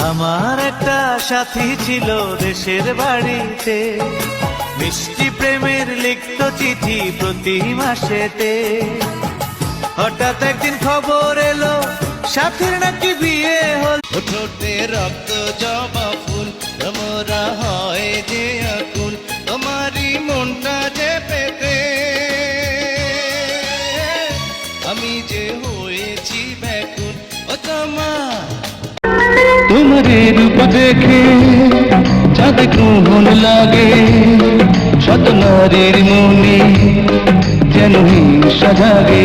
আমার একটা সাথী ছিল দেশের বাড়িতে, মিষ্টি প্রেমের লিখত চিঠি প্রতি মাসেতে। হঠাৎ একদিন খবর এলো সাথীর নাকি বিয়ে হল। ঠোঁটে রক্ত জবা ফুল তোমরা হয় যে আকুল, তোমারই মনটা যে পেতে আমি যে হয়েছি ব্যাকুল। ও তোমার তোমার রূপ দেখে চাঁদ কোন লাগে, শত নারীর মনে যেন হিংসা জাগে।